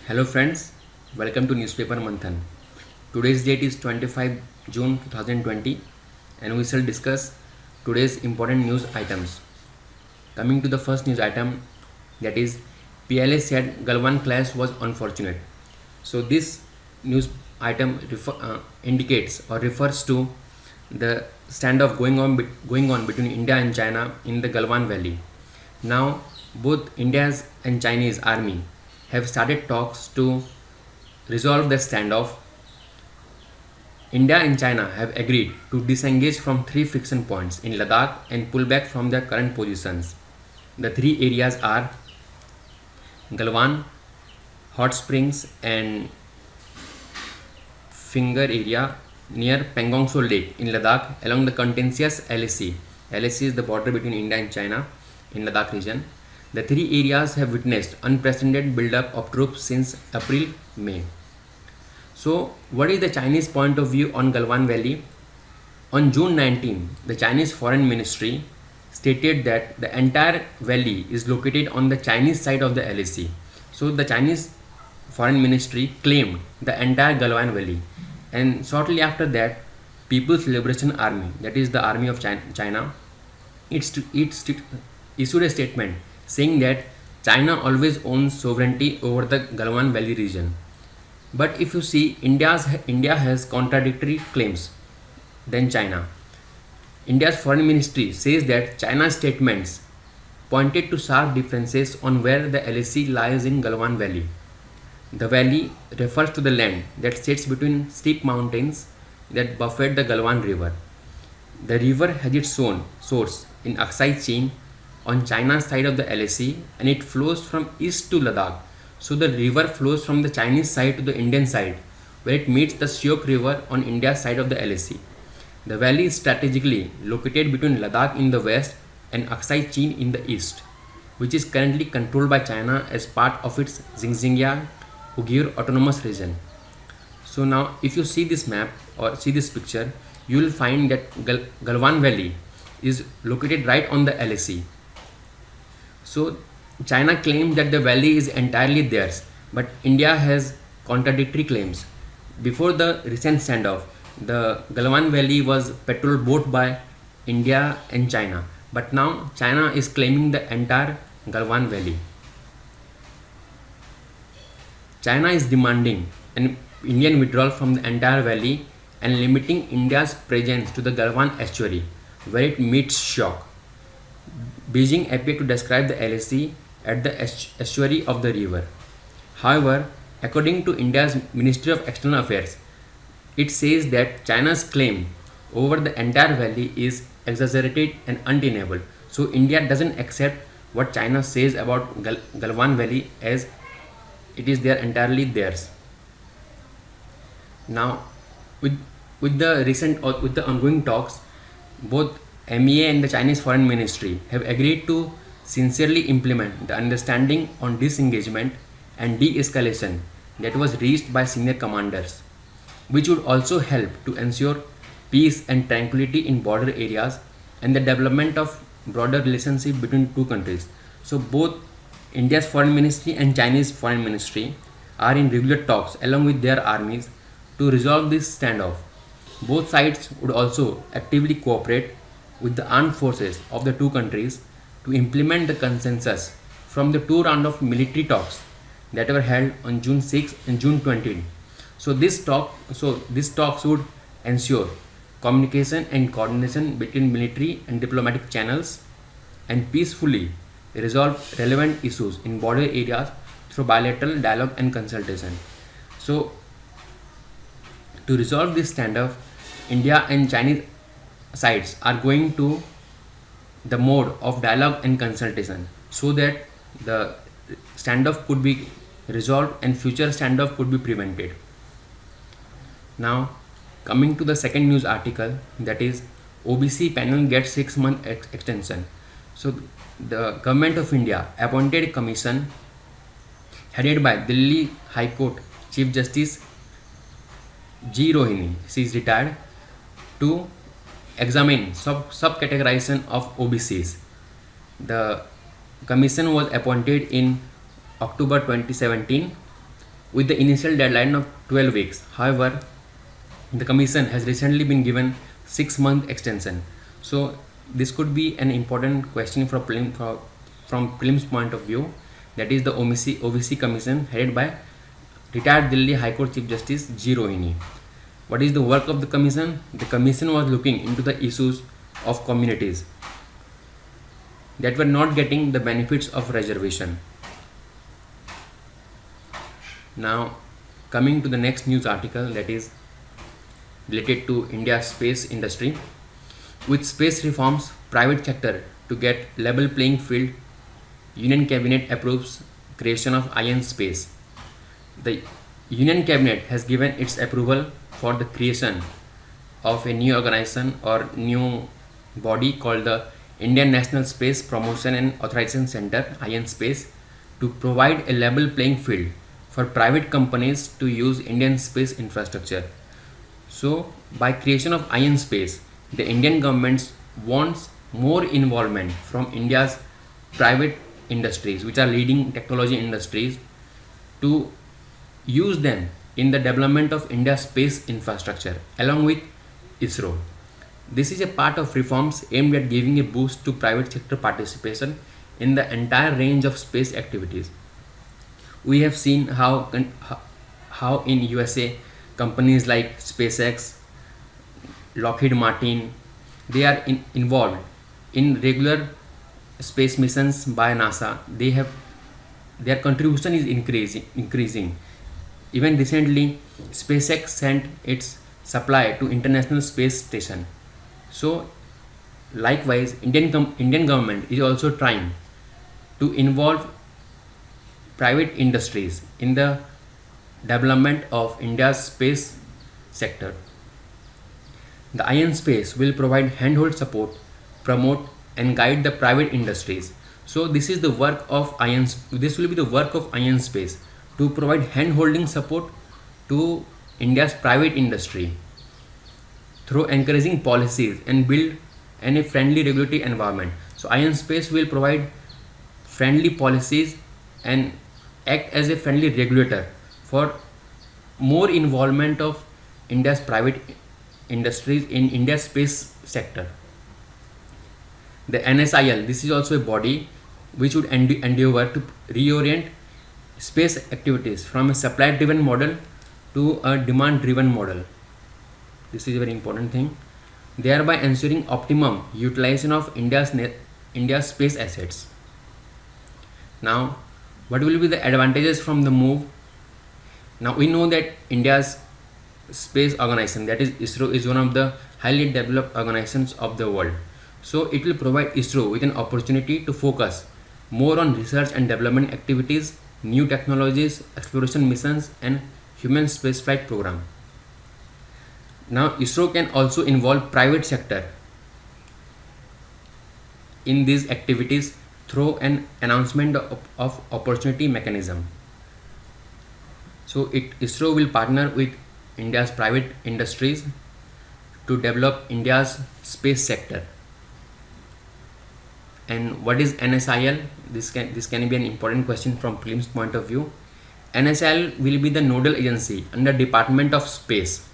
Hello friends, welcome to Newspaper Manthan. Today's date is 25 June 2020 and we shall discuss today's important news items. Coming to the first news item, that is PLA said Galwan clash was unfortunate. So this news item indicates or refers to the standoff going on between India and China in the Galwan Valley. Now both India's and Chinese army have started talks to resolve the standoff. India and China have agreed to disengage from three friction points in Ladakh and pull back from their current positions. The three areas are Galwan, Hot Springs, and Finger area near Pangongso Lake in Ladakh along the contentious LAC. LAC is the border between India and China in Ladakh region. The three areas have witnessed unprecedented buildup of troops since April-May. So, what is the Chinese point of view on Galwan Valley? On June 19, the Chinese Foreign Ministry stated that the entire valley is located on the Chinese side of the LAC. So, the Chinese Foreign Ministry claimed the entire Galwan Valley, and shortly after that, People's Liberation Army, that is the army of China, issued a statement saying that China always owns sovereignty over the Galwan Valley region. But if you see, India has contradictory claims than China. India's foreign ministry says that China's statements pointed to sharp differences on where the LAC lies in Galwan Valley. The valley refers to the land that sits between steep mountains that buffet the Galwan River. The river has its own source in Aksai Chin on China's side of the LAC, and it flows from east to Ladakh. So the river flows from the Chinese side to the Indian side, where it meets the Syok River on India's side of the LAC. The valley is strategically located between Ladakh in the west and Aksai Chin in the east, which is currently controlled by China as part of its Xinjiang Uyghur Autonomous Region. So now if you see this map or see this picture, you will find that Galwan Valley is located right on the LAC. So China claims that the valley is entirely theirs, but India has contradictory claims. Before the recent standoff, the Galwan Valley was patrolled both by India and China, but now China is claiming the entire Galwan Valley. China is demanding an Indian withdrawal from the entire valley and limiting India's presence to the Galwan estuary, where it meets Syok. Beijing appeared to describe the LAC at the estuary of the river. However, according to India's Ministry of External Affairs, it says that China's claim over the entire valley is exaggerated and untenable. So India doesn't accept what China says about Galwan Valley as it is there entirely theirs. Now, with the ongoing talks, both MEA and the Chinese Foreign Ministry have agreed to sincerely implement the understanding on disengagement and de-escalation that was reached by senior commanders, which would also help to ensure peace and tranquility in border areas and the development of broader relationship between two countries. So both India's Foreign Ministry and Chinese Foreign Ministry are in regular talks along with their armies to resolve this standoff. Both sides would also actively cooperate with the armed forces of the two countries to implement the consensus from the two rounds of military talks that were held on June 6 and June 20. So these talks would ensure communication and coordination between military and diplomatic channels and peacefully resolve relevant issues in border areas through bilateral dialogue and consultation. So to resolve this standoff, India and Chinese sides are going to the mode of dialogue and consultation so that the standoff could be resolved and future standoff could be prevented. Now, coming to the second news article, that is OBC panel gets 6-month extension. So the government of India appointed a commission headed by Delhi High Court Chief Justice G. Rohini, she is retired, to examine subcategorization of OBCs. The commission was appointed in October 2017 with the initial deadline of 12 weeks. However, the commission has recently been given 6-month extension. So this could be an important question from prelims point of view. That is the OVC commission headed by retired Delhi High Court Chief Justice G. Rohini. What is the work of the commission? The commission was looking into the issues of communities that were not getting the benefits of reservation. Now, coming to the next news article, that is related to India's space industry. With space reforms, private sector to get level playing field, Union Cabinet approves creation of Ion Space. The Union Cabinet has given its approval for the creation of a new organization or new body called the Indian National Space Promotion and Authorization Center, Ion Space, to provide a level playing field for private companies to use Indian space infrastructure. So, by creation of Ion Space, the Indian government wants more involvement from India's private industries, which are leading technology industries, to use them in the development of India's space infrastructure along with ISRO. This is a part of reforms aimed at giving a boost to private sector participation in the entire range of space activities. We have seen how in USA companies like SpaceX, Lockheed Martin, they are involved in regular space missions by NASA. Their contribution is increasing. Even recently, SpaceX sent its supply to International Space Station. So, likewise, Indian government is also trying to involve private industries in the development of India's space sector. The Ion Space will provide handhold support, promote and guide the private industries. So this is the work of this will be the work of Ion Space, to provide hand-holding support to India's private industry through encouraging policies and build a friendly regulatory environment. So Ion Space will provide friendly policies and act as a friendly regulator for more involvement of India's private industries in India's space sector. The NSIL, this is also a body which would endeavor to reorient space activities from a supply driven model to a demand driven model. This is a very important thing, thereby ensuring optimum utilization of India's space assets. Now, what will be the advantages from the move? Now we know that India's space organization, that is ISRO, is one of the highly developed organizations of the world. So it will provide ISRO with an opportunity to focus more on research and development activities, new technologies, exploration missions and human spaceflight program. Now ISRO can also involve private sector in these activities through an announcement of opportunity mechanism. So ISRO will partner with India's private industries to develop India's space sector. And what is NSIL? This can be an important question from prelims point of view. NSIL will be the nodal agency under Department of Space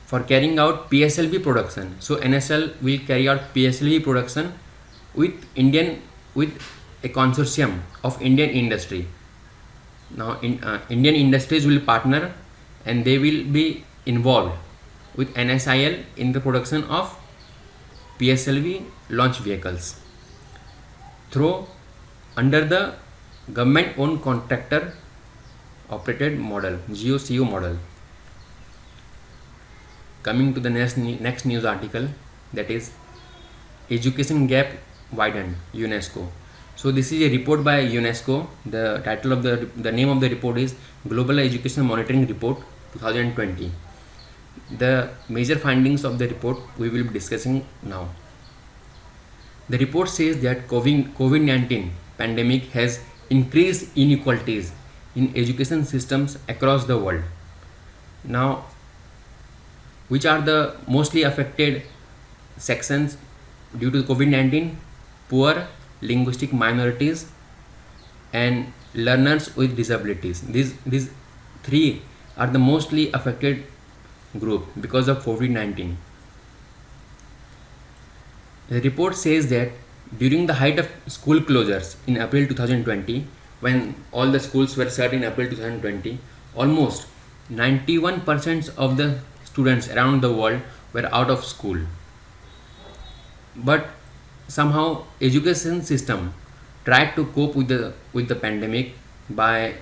for carrying out PSLV production. So NSIL will carry out PSLV production with a consortium of Indian industry. Now Indian industries will partner and they will be involved with NSIL in the production of PSLV launch vehicles under the government owned contractor operated model, GOCO model. Coming to the next news article, that is education gap widened, UNESCO. So this is a report by UNESCO. The title of the name of the report is Global Education Monitoring Report 2020. The major findings of the report we will be discussing now. The report says that COVID-19 pandemic has increased inequalities in education systems across the world. Now, which are the mostly affected sections due to COVID-19? Poor, linguistic minorities and learners with disabilities. These three are the mostly affected group because of COVID-19. The report says that during the height of school closures in April 2020, when all the schools were shut in April 2020, almost 91% of the students around the world were out of school. But somehow education system tried to cope with the pandemic by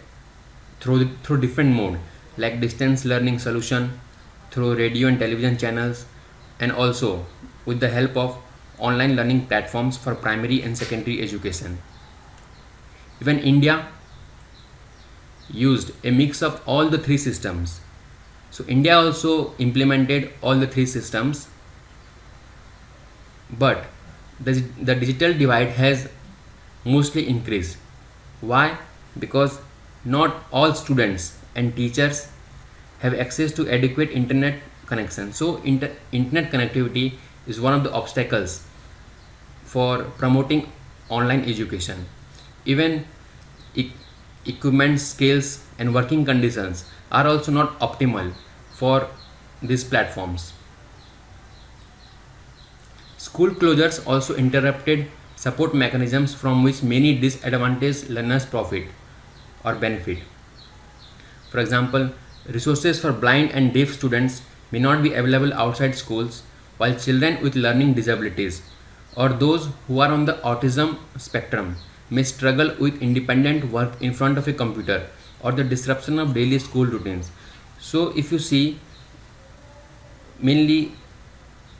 through different mode like distance learning solution, through radio and television channels, and also with the help of online learning platforms for primary and secondary education. Even India used a mix of all the three systems. So India also implemented all the three systems, but the digital divide has mostly increased. Why? Because not all students and teachers have access to adequate internet connection. So internet connectivity is one of the obstacles for promoting online education. Even e- equipment skills and working conditions are also not optimal for these platforms. School closures also interrupted support mechanisms from which many disadvantaged learners profit or benefit. For example, resources for blind and deaf students may not be available outside schools, while children with learning disabilities or those who are on the autism spectrum may struggle with independent work in front of a computer or the disruption of daily school routines. So, if you see, mainly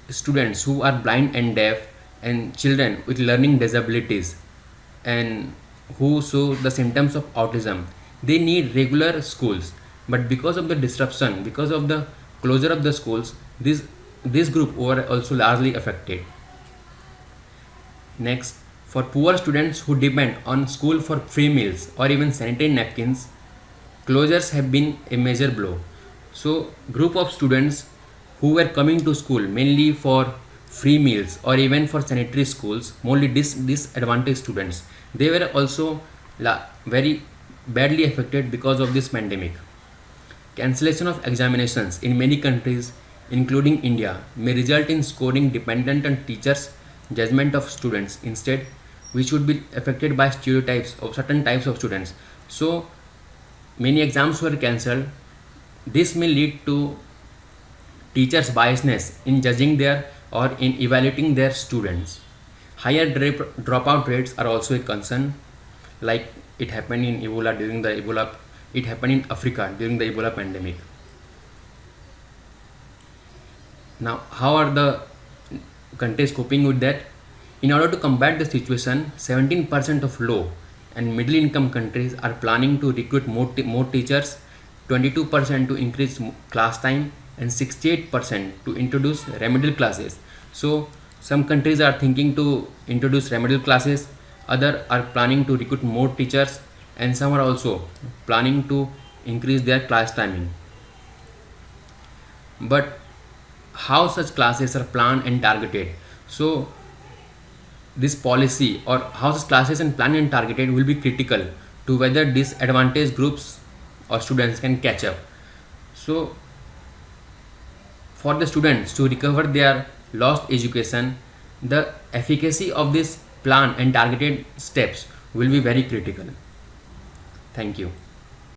students who are blind and deaf and children with learning disabilities and who show the symptoms of autism, they need regular schools, but because of the disruption, because of the closure of the schools, this group were also largely affected. Next, for poor students who depend on school for free meals or even sanitary napkins, closures have been a major blow. So, group of students who were coming to school mainly for free meals or even for sanitary schools, mostly disadvantaged students, they were also very badly affected because of this pandemic. Cancellation of examinations in many countries, including India, may result in scoring dependent on teachers' judgment of students instead, which would be affected by stereotypes of certain types of students. So, many exams were cancelled. This may lead to teachers' biasness in judging their or in evaluating their students. Higher dropout rates are also a concern, like it happened in Ebola during the Ebola. It happened in Africa during the Ebola pandemic. Now, how are the countries coping with that? In order to combat the situation, 17% of low and middle income countries are planning to recruit more teachers, 22% to increase class time, and 68% to introduce remedial classes. So, some countries are thinking to introduce remedial classes, other are planning to recruit more teachers, and some are also planning to increase their class timing. But how such classes are planned and targeted? So, this policy or how such classes and planned and targeted will be critical to whether disadvantaged groups or students can catch up. So, for the students to recover their lost education, the efficacy of this plan and targeted steps will be very critical. Thank you.